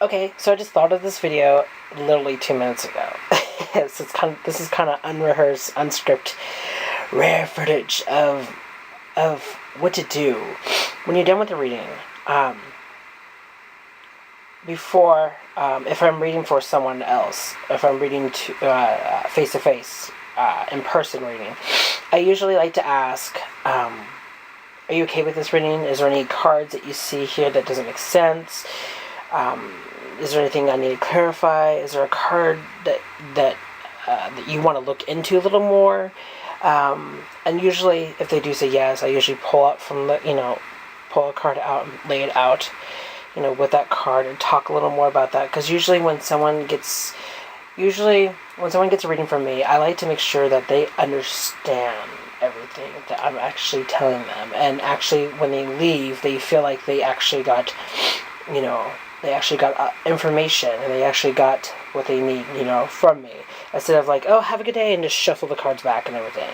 Okay, so I just thought of this video literally 2 minutes ago. So this is kind of unrehearsed, unscripted, rare footage of what to do when you're done with the reading. Before, if I'm reading for someone else, if I'm reading to face to face, in person reading, I usually like to ask, are you okay with this reading? Is there any cards that you see here that doesn't make sense? Is there anything I need to clarify? Is there a card that you want to look into a little more? And usually, if they do say yes, I usually pull up from pull a card out and lay it out, with that card and talk a little more about that. Because usually when someone gets a reading from me, I like to make sure that they understand everything that I'm actually telling them, and actually when they leave, they feel like they actually got, information, and they actually got what they need, from me. Instead of like, oh, have a good day, and just shuffle the cards back and everything,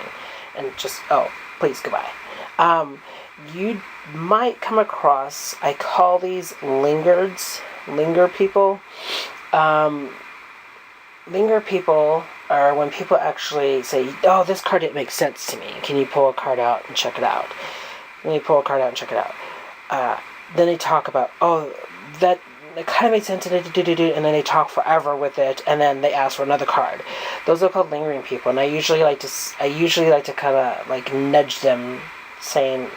and just, oh, please, goodbye. You might come across, I call these linger people. Linger people are when people actually say, oh, this card didn't make sense to me. Can you pull a card out and check it out? Then they talk about, oh, that kind of made sense, and then they talk forever with it, and then they ask for another card. Those are called lingering people, and I usually like to kind of like nudge them, saying,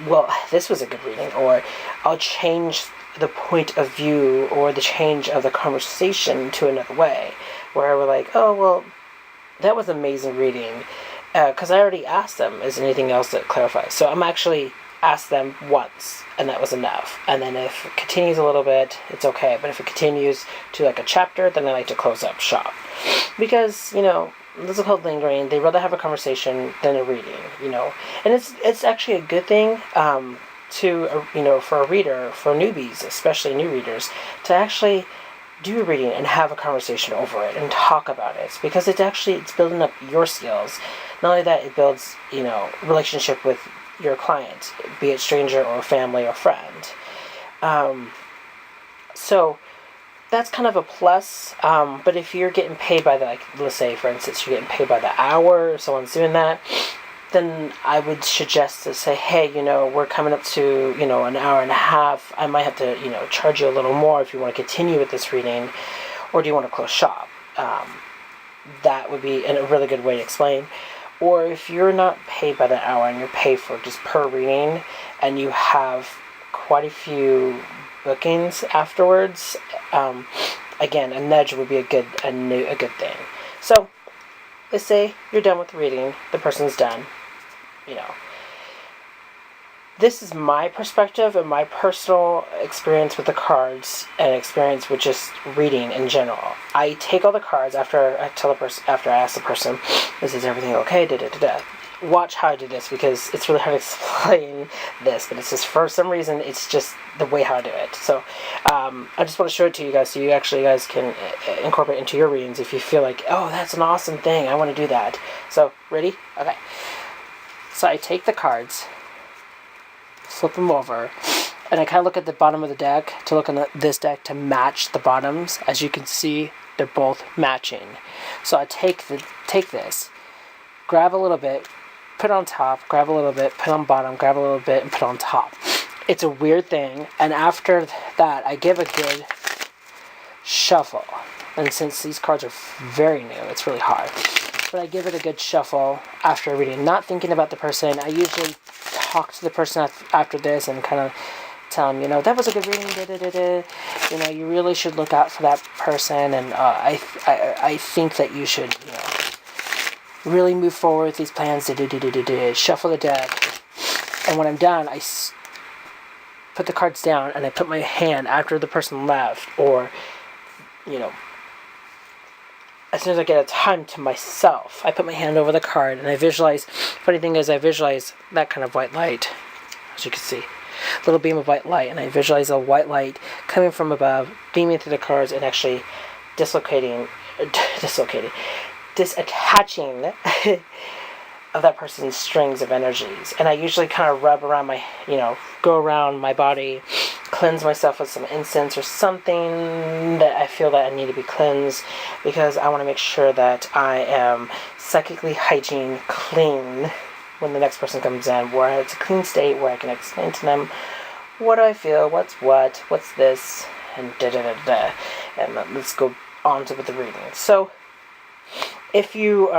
well, this was a good reading, or I'll change the point of view or the change of the conversation to another way, where we're like, oh, well, that was amazing reading, because I already asked them, is there anything else that clarifies? So I'm actually asked them once, and that was enough. And then if it continues a little bit, it's okay. But if it continues to like a chapter, then I like to close up shop. Because, this is called lingering. They rather have a conversation than a reading, And it's actually a good thing, for a reader, for newbies, especially new readers, to actually do a reading and have a conversation over it and talk about it, because it's building up your skills. Not only that, it builds, relationship with your client, be it stranger or family or friend. So that's kind of a plus. But if you're getting paid by let's say, for instance, you're getting paid by the hour, if someone's doing that, then I would suggest to say, hey, we're coming up to, an hour and a half. I might have to, charge you a little more if you want to continue with this reading, or do you want to close shop? That would be a really good way to explain. Or if you're not paid by the hour and you're paid for just per reading, and you have quite a few bookings afterwards, again, a nudge would be a good thing. So let's say you're done with the reading, the person's done. This is my perspective and my personal experience with the cards, and experience with just reading in general. I take all the cards after I ask the person, is everything okay? Watch how I do this, because it's really hard to explain this, but it's just, for some reason, it's just the way how I do it. So I just want to show it to you guys, so you guys can incorporate it into your readings if you feel like, oh, that's an awesome thing, I want to do that. So, ready? Okay. So I take the cards, flip them over, and I kind of look at the bottom of the deck to look at this deck to match the bottoms. As you can see, they're both matching. So I take this, grab a little bit, put on top, grab a little bit, put on bottom, grab a little bit, and put on top. It's a weird thing, and after that, I give a good shuffle. And since these cards are very new, it's really hard. But I give it a good shuffle after reading, not thinking about the person. I usually talk to the person after this and kind of tell them, that was a good reading, you really should look out for that person, and I think that you should, really move forward with these plans, shuffle the deck. And when I'm done, I put the cards down, and I put my hand after the person left, or, as soon as I get a time to myself, I put my hand over the card, and I visualize. Funny thing is, I visualize that kind of white light, as you can see, a little beam of white light, and I visualize a white light coming from above, beaming through the cards, and actually disattaching of that person's strings of energies. And I usually kind of rub around go around my body, cleanse myself with some incense or something that I feel that I need to be cleansed, because I want to make sure that I am psychically hygiene clean when the next person comes in, where it's a clean state where I can explain to them what do I feel, what's this, and da-da-da-da. And let's go on to with the reading. So, if you,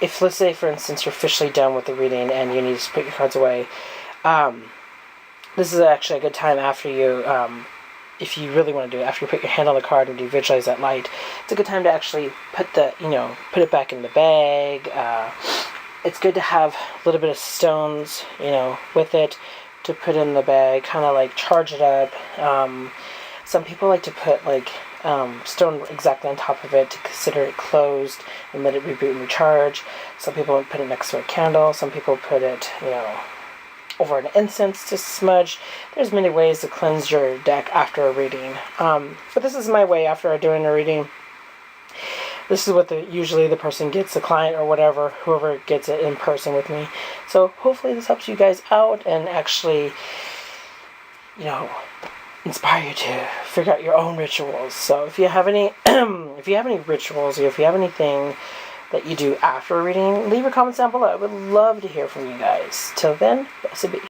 if let's say for instance you're officially done with the reading and you need to put your cards away, this is actually a good time after you, if you really want to do it, after you put your hand on the card and you visualize that light, it's a good time to actually put put it back in the bag. It's good to have a little bit of stones, with it to put in the bag, kind of like charge it up. Some people like to put stone exactly on top of it to consider it closed and let it reboot and recharge. Some people put it next to a candle. Some people put it, over an incense to smudge. There's many ways to cleanse your deck after a reading. But this is my way after doing a reading. This is what usually the person gets, the client or whatever, whoever gets it in person with me. So hopefully this helps you guys out and actually, inspire you to figure out your own rituals. So if you have any, rituals, or if you have anything that you do after a reading, leave your comments down below. I would love to hear from you guys. Till then, blessed be.